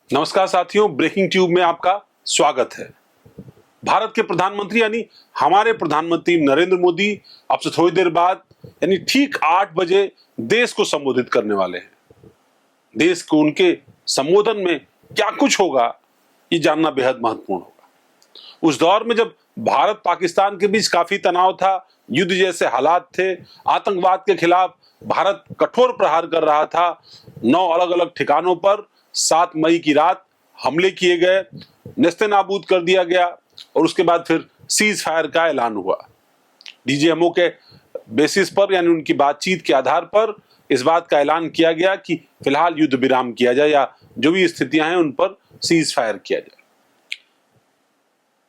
नमस्कार साथियों, breaking tube में आपका स्वागत है। भारत के प्रधानमंत्री यानी हमारे प्रधानमंत्री नरेंद्र मोदी अब से थोड़ी देर बाद यानी ठीक 8 बजे देश को संबोधित करने वाले हैं। देश को उनके संबोधन में क्या कुछ होगा, ये जानना बेहद महत्वपूर्ण होगा। उस दौर में जब भारत पाकिस्तान के बीच काफी तनाव था, युद्ध जैसे हालात थे, आतंकवाद के खिलाफ भारत कठोर प्रहार कर रहा था, 9 अलग अलग ठिकानों पर 7 मई की रात हमले किए गए, नेस्तनाबूद कर दिया गया और उसके बाद फिर सीज फायर का ऐलान हुआ। डीजीएमओ के बेसिस पर यानी उनकी बातचीत के आधार पर इस बात का ऐलान किया गया कि फिलहाल युद्ध विराम किया जाए या जो भी स्थितियां हैं उन पर सीज फायर किया जाए।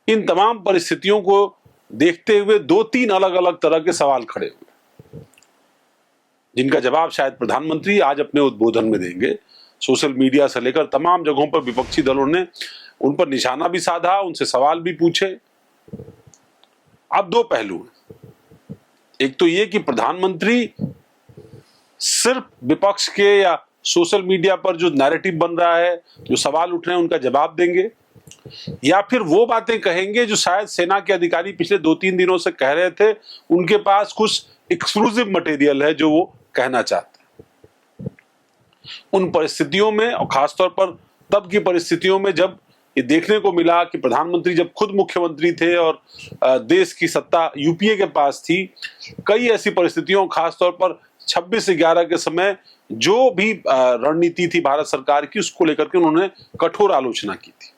इन तमाम परिस्थितियों को देखते हुए 2-3 अलग अलग तरह के सवाल खड़े हुए, जिनका जवाब शायद प्रधानमंत्री आज अपने उद्बोधन में देंगे। सोशल मीडिया से लेकर तमाम जगहों पर विपक्षी दलों ने उन पर निशाना भी साधा, उनसे सवाल भी पूछे। अब 2 पहलू हैं। एक तो ये कि प्रधानमंत्री सिर्फ विपक्ष के या सोशल मीडिया पर जो नैरेटिव बन रहा है, जो सवाल उठ रहे हैं, उनका जवाब देंगे, या फिर वो बातें कहेंगे जो शायद सेना के अधिकारी पिछले 2-3 दिनों से कह रहे थे। उनके पास कुछ एक्सक्लूसिव मटेरियल है जो वो कहना चाहते हैं। उन परिस्थितियों में और खासतौर पर तब की परिस्थितियों में जब ये देखने को मिला कि प्रधानमंत्री जब खुद मुख्यमंत्री थे और देश की सत्ता यूपीए के पास थी, कई ऐसी परिस्थितियों खासतौर पर 26/11 के समय जो भी रणनीति थी भारत सरकार की, उसको लेकर के उन्होंने कठोर आलोचना की थी।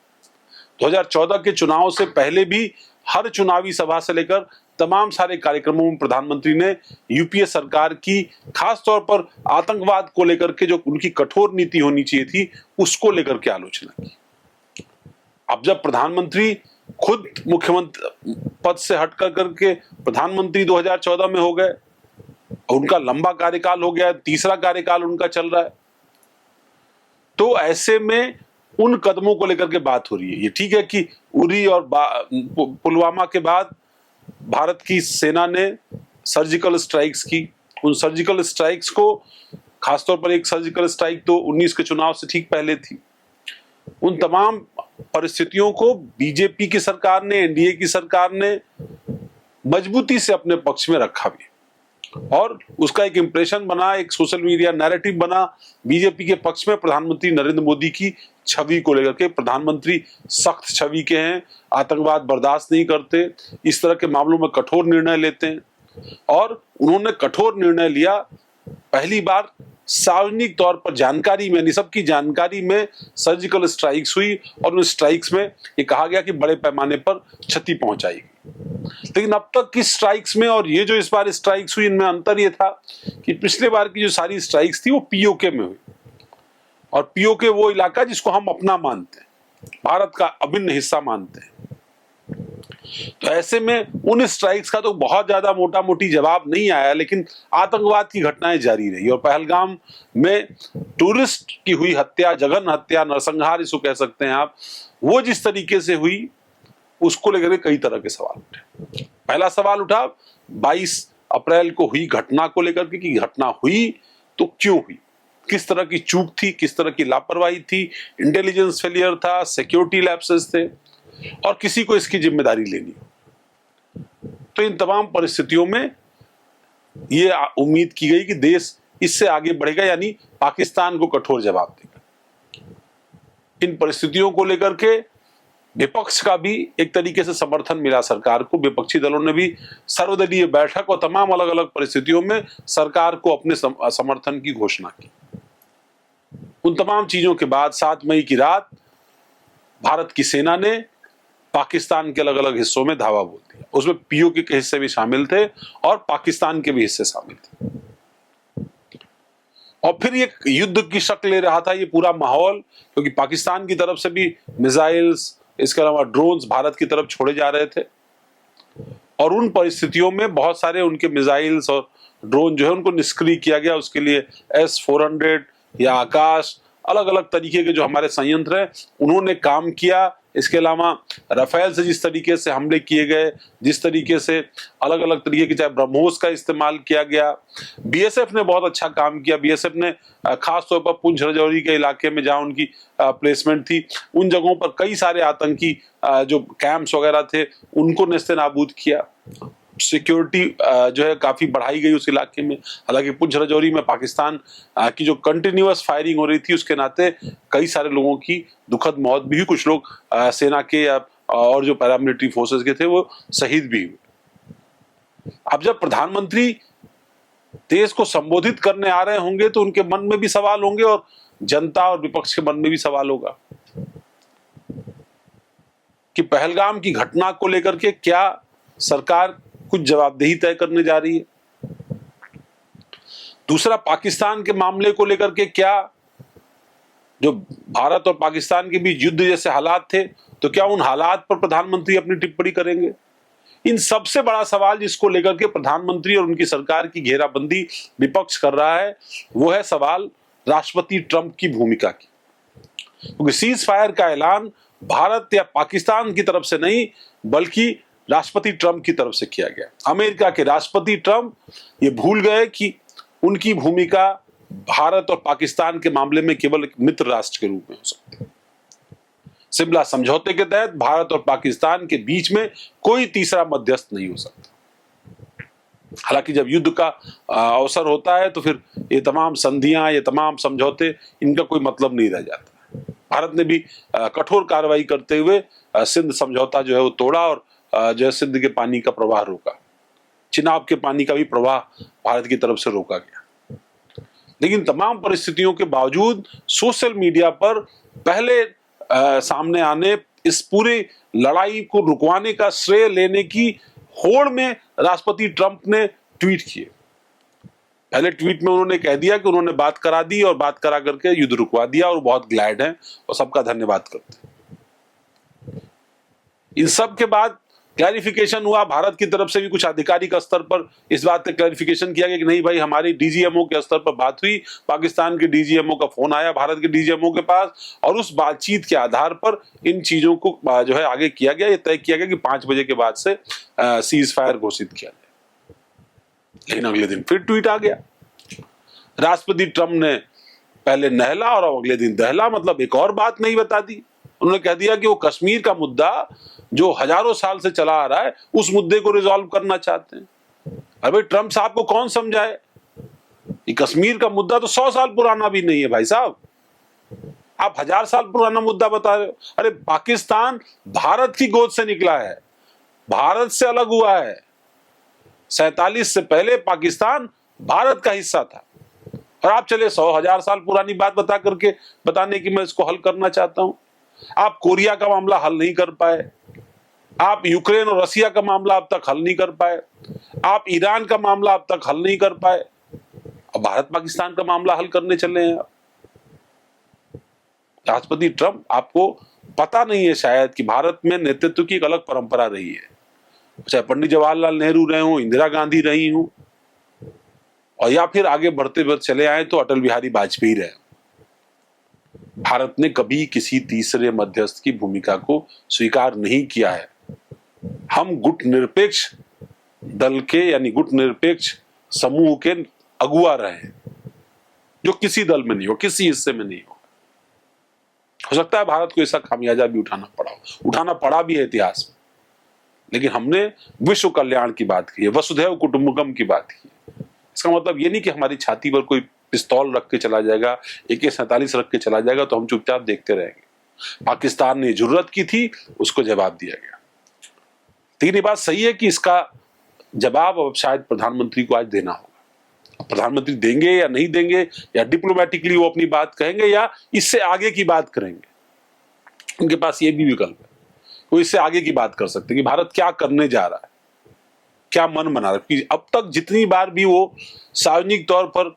2014 के चुनाव से पहले भी हर चुनावी सभा से लेकर तमाम सारे कार्यक्रमों में प्रधानमंत्री ने यूपीए सरकार की खासतौर पर आतंकवाद को लेकर के जो उनकी कठोर नीति होनी चाहिए थी, उसको लेकर के आलोचना की। अब जब प्रधानमंत्री खुद मुख्यमंत्री पद से हट कर करके प्रधानमंत्री 2014 में हो गए, उनका लंबा कार्यकाल हो गया, तीसरा कार्यकाल उनका चल रहा है, तो ऐसे में उन कदमों को लेकर के बात हो रही है। ये ठीक है कि उरी और पुलवामा के बाद भारत की सेना ने सर्जिकल स्ट्राइक्स की। उन सर्जिकल स्ट्राइक्स को खासतौर पर एक सर्जिकल स्ट्राइक तो 19 के चुनाव से ठीक पहले थी। उन तमाम परिस्थितियों को बीजेपी की सरकार ने, एनडीए की सरकार ने मजबूती से अपने पक्ष में रखा भी और उसका एक इंप्रेशन बना, एक सोशल मीडिया नैरेटिव बना बीजेपी के पक्ष में प्रधानमंत्री नरेंद्र मोदी की छवि को लेकर के। प्रधानमंत्री सख्त छवि के हैं, आतंकवाद बर्दाश्त नहीं करते, इस तरह के मामलों में कठोर निर्णय लेते हैं और उन्होंने कठोर निर्णय लिया। पहली बार सार्वजनिक तौर पर जानकारी में, सबकी जानकारी में सर्जिकल स्ट्राइक्स हुई और उन स्ट्राइक्स में ये कहा गया कि बड़े पैमाने पर क्षति पहुंचाएगी। लेकिन अब तक की स्ट्राइक्स में और ये जो इस बार स्ट्राइक्स हुई, इनमें अंतर ये था कि पिछले बार की जो सारी स्ट्राइक्स थी वो पीओके में हुई और पीओके वो इलाका जिसको हम अपना मानते हैं, भारत का अभिन्न हिस्सा मानते हैं। तो ऐसे में उन स्ट्राइक्स का तो बहुत ज्यादा मोटा मोटी जवाब नहीं आया, लेकिन आतंकवाद की घटनाएं जारी रही और पहलगाम में टूरिस्ट की हुई हत्या, जघन्य हत्या, नरसंहार इसको कह सकते हैं आप, वो जिस तरीके से हुई उसको लेकर कई तरह के सवाल उठे। पहला सवाल उठा 22 अप्रैल को हुई घटना को लेकर के कि घटना हुई तो क्यों हुई, किस तरह की चूक थी, किस तरह की लापरवाही थी, इंटेलिजेंस फेलियर था, सिक्योरिटी लैप्सेस थे और किसी को इसकी जिम्मेदारी लेनी। तो इन तमाम परिस्थितियों में ये उम्मीद की गई कि देश इससे आगे बढ़ेगा, यानी पाकिस्तान को कठोर जवाब देगा। इन परिस्थितियों को लेकर के विपक्ष का भी एक तरीके से समर्थन मिला सरकार को। विपक्षी दलों ने भी सर्वदलीय बैठक और तमाम अलग अलग परिस्थितियों में सरकार को अपने समर्थन की घोषणा की। उन तमाम चीजों के बाद 7 मई की रात भारत की सेना ने पाकिस्तान के अलग अलग हिस्सों में धावा बोल दिया। उसमें पीओके के हिस्से भी शामिल थे और पाकिस्तान के भी हिस्से शामिल थे और फिर ये युद्ध की शक्ल ले रहा था ये पूरा माहौल, क्योंकि पाकिस्तान की तरफ से भी मिसाइल्स, इसके अलावा ड्रोन्स भारत की तरफ छोड़े जा रहे थे और उन परिस्थितियों में बहुत सारे उनके मिसाइल्स और ड्रोन जो है उनको निष्क्रिय किया गया। उसके लिए S-400 या आकाश, अलग अलग तरीके के जो हमारे संयंत्र हैं, उन्होंने काम किया, इसके अलावा राफेल से जिस तरीके से हमले किए गए, जिस तरीके से अलग अलग तरीके के चाहे ब्रह्मोस का इस्तेमाल किया गया, बीएसएफ ने बहुत अच्छा काम किया। बीएसएफ ने खास तौर पर पुंछ राजौरी के इलाके में जहां उनकी प्लेसमेंट थी, उन जगहों पर कई सारे आतंकी जो कैंप्स वगैरह थे उनको नेस्तनाबूद किया। सिक्योरिटी जो है काफी बढ़ाई गई उस इलाके में। हालांकि पुंछ राजौरी में पाकिस्तान की जो कंटिन्यूअस फायरिंग हो रही थी उसके नाते कई सारे लोगों की दुखद मौत भी हुई, कुछ लोग सेना के और जो पैरामिलिट्री फोर्सेस के थे वो शहीद भी हुए। अब जब प्रधानमंत्री देश को संबोधित करने आ रहे होंगे तो उनके मन में भी सवाल होंगे और जनता और विपक्ष के मन में भी सवाल होगा कि पहलगाम की घटना को लेकर के क्या सरकार कुछ जवाबदेही तय करने जा रही है। दूसरा, पाकिस्तान के मामले को लेकर के क्या जो भारत और पाकिस्तान के बीच युद्ध जैसे हालात थे तो क्या उन हालात पर प्रधानमंत्री अपनी टिप्पणी करेंगे। इन सबसे बड़ा सवाल जिसको लेकर के प्रधानमंत्री और उनकी सरकार की घेराबंदी विपक्ष कर रहा है वो है सवाल राष्ट्रपति ट्रंप की भूमिका की। क्योंकि सीज फायर का ऐलान भारत या पाकिस्तान की तरफ से नहीं बल्कि राष्ट्रपति ट्रंप की तरफ से किया गया। अमेरिका के राष्ट्रपति ट्रंप ये भूल गए कि उनकी भूमिका भारत और पाकिस्तान के मामले में केवल एक मित्र राष्ट्र के रूप में हो सकती है। शिमला समझौते के तहत भारत और पाकिस्तान के बीच में कोई तीसरा मध्यस्थ नहीं हो सकता। हालांकि जब युद्ध का अवसर होता है तो फिर ये तमाम संधियां, ये तमाम समझौते, इनका कोई मतलब नहीं रह जाता। भारत ने भी कठोर कार्रवाई करते हुए सिंध समझौता जो है वो तोड़ा और जो है सिंध के पानी का प्रवाह रोका। चिनाब के पानी का भी प्रवाह भारत की तरफ से रोका गया। लेकिन तमाम परिस्थितियों के बावजूद सोशल मीडिया पर पहले सामने आने, इस पूरी लड़ाई को रुकवाने का श्रेय लेने की होड़ में राष्ट्रपति ट्रंप ने ट्वीट किए। पहले ट्वीट में उन्होंने कह दिया कि उन्होंने बात करा दी और बात करा करके युद्ध रुकवा दिया और बहुत ग्लैड हैं और सबका धन्यवाद करते हैं। इन सब के बाद क्लैरिफिकेशन हुआ, भारत की तरफ से भी कुछ आधिकारिक स्तर पर इस बात का क्लैरिफिकेशन किया गया कि नहीं भाई, हमारी डीजीएमओ के स्तर पर बात हुई, पाकिस्तान के डीजीएमओ का फोन आया भारत के डीजीएमओ के पास और उस बातचीत के आधार पर इन चीजों को जो है आगे किया गया। ये तय किया गया कि 5 बजे के बाद से सीज फायर घोषित किया जाए। लेकिन अगले दिन फिर ट्वीट आ गया। राष्ट्रपति ट्रंप ने पहले नहला और अगले दिन दहला, मतलब एक और बात नहीं बता दी। उन्होंने कह दिया कि वो कश्मीर का मुद्दा जो हजारों साल से चला आ रहा है उस मुद्दे को रिजॉल्व करना चाहते हैं। अरे ट्रंप साहब को कौन समझाए, ये कश्मीर का मुद्दा तो 100 साल पुराना भी नहीं है भाई साहब, आप 1000 साल पुराना मुद्दा बता रहे हो। अरे पाकिस्तान भारत की गोद से निकला है, भारत से अलग हुआ है। 47 से पहले पाकिस्तान भारत का हिस्सा था और आप चले 100-1000 साल पुरानी बात बताने की मैं इसको हल करना चाहता हूं। आप कोरिया का मामला हल नहीं कर पाए, आप यूक्रेन और रसिया का मामला अब तक हल नहीं कर पाए, आप ईरान का मामला अब तक हल नहीं कर पाए, और भारत पाकिस्तान का मामला हल करने चले हैं। राष्ट्रपति ट्रंप, आपको पता नहीं है शायद कि भारत में नेतृत्व की एक अलग परंपरा रही है, चाहे पंडित जवाहरलाल नेहरू रहे हों, इंदिरा गांधी रही हों, और या फिर आगे बढ़ते बढ़ते चले आए तो अटल बिहारी वाजपेयी रहे। भारत ने कभी किसी तीसरे मध्यस्थ की भूमिका को स्वीकार नहीं किया है। हम गुट निरपेक्ष दल के यानी गुट निरपेक्ष समूह के अगुआ रहे हैं, जो किसी दल में नहीं हो, किसी हिस्से में नहीं हो सकता है भारत को ऐसा खामियाजा भी उठाना पड़ा भी है इतिहास में, लेकिन हमने विश्व कल्याण की बात की है, वसुधैव कुटुंबकम की बात की है। इसका मतलब ये नहीं कि हमारी छाती पर कोई पिस्तौल रख के चला जाएगा, AK-47 रख के चला जाएगा तो हम चुपचाप देखते रहेंगे। पाकिस्तान ने जरूरत की थी, उसको जवाब दिया गया। लेकिन ये बात सही है कि इसका जवाब अब शायद प्रधानमंत्री को आज देना होगा। प्रधानमंत्री देंगे या नहीं देंगे, या डिप्लोमेटिकली वो अपनी बात कहेंगे या इससे आगे की बात करेंगे, उनके पास ये भी विकल्प है। वो इससे आगे की बात कर सकते हैं कि भारत क्या करने जा रहा है, क्या मन बना रहा है। अब तक जितनी बार भी वो सार्वजनिक तौर पर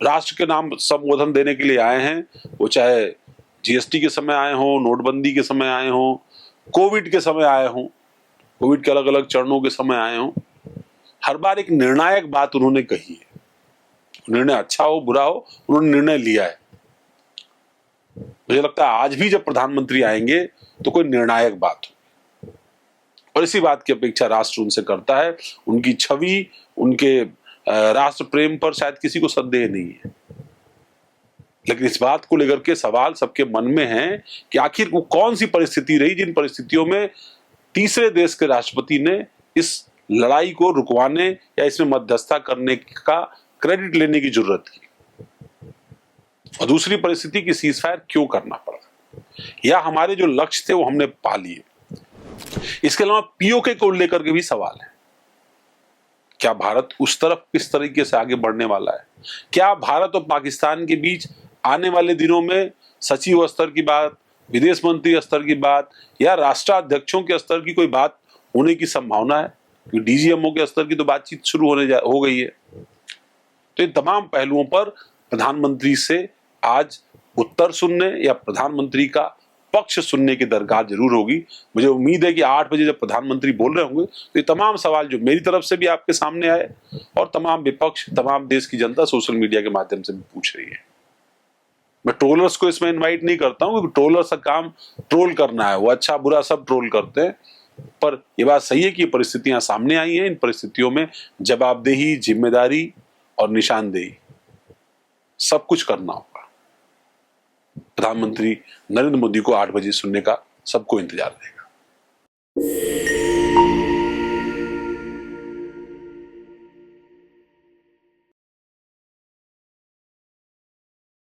राष्ट्र के नाम संबोधन देने के लिए आए हैं, वो चाहे GST के समय आए हों, नोटबंदी के समय आए हों, कोविड के समय आए हों, कोविड के अलग अलग चरणों के समय आए हों, हर बार एक निर्णायक बात उन्होंने कही है। निर्णय अच्छा हो बुरा हो, उन्होंने निर्णय लिया है। मुझे लगता है आज भी जब प्रधानमंत्री आएंगे तो कोई निर्णायक बात हो, और इसी बात की अपेक्षा राष्ट्र उनसे करता है। उनकी छवि, उनके राष्ट्र प्रेम पर शायद किसी को संदेह नहीं है, लेकिन इस बात को लेकर के सवाल सबके मन में है कि आखिर वो कौन सी परिस्थिति रही जिन परिस्थितियों में तीसरे देश के राष्ट्रपति ने इस लड़ाई को रुकवाने या इसमें मध्यस्थता करने का क्रेडिट लेने की जरूरत की, और दूसरी परिस्थिति की सीजफायर क्यों करना पड़ा, या हमारे जो लक्ष्य थे वो हमने पा लिए। इसके अलावा पीओके को लेकर के भी सवाल है, क्या भारत उस तरफ किस तरीके से आगे बढ़ने वाला है? क्या भारत और पाकिस्तान के बीच आने वाले दिनों में सचिव स्तर की बात, विदेश मंत्री स्तर की बात या राष्ट्राध्यक्षों के स्तर की कोई बात होने की संभावना है? क्योंकि डीजीएमओ के स्तर की तो बातचीत शुरू हो गई है। तो इन तमाम पहलुओं पर प्रधानमंत्री से आज उत्तर सुनने या प्रधानमंत्री का पक्ष सुनने की दरकार जरूर होगी। मुझे उम्मीद है कि 8 बजे जब प्रधानमंत्री बोल रहे होंगे तो ये तमाम सवाल जो मेरी तरफ से भी आपके सामने आए और तमाम विपक्ष, तमाम देश की जनता सोशल मीडिया के माध्यम से भी पूछ रही है। मैं ट्रोलर्स को इसमें इनवाइट नहीं करता हूं, क्योंकि ट्रोलर्स का काम ट्रोल करना है, वो अच्छा बुरा सब ट्रोल करते हैं। पर यह बात सही है कि परिस्थितियां सामने आई हैं, इन परिस्थितियों में जवाबदेही, जिम्मेदारी और निशानदेही सब कुछ करना होगा। प्रधानमंत्री नरेंद्र मोदी को 8 बजे सुनने का सबको इंतजार रहेगा।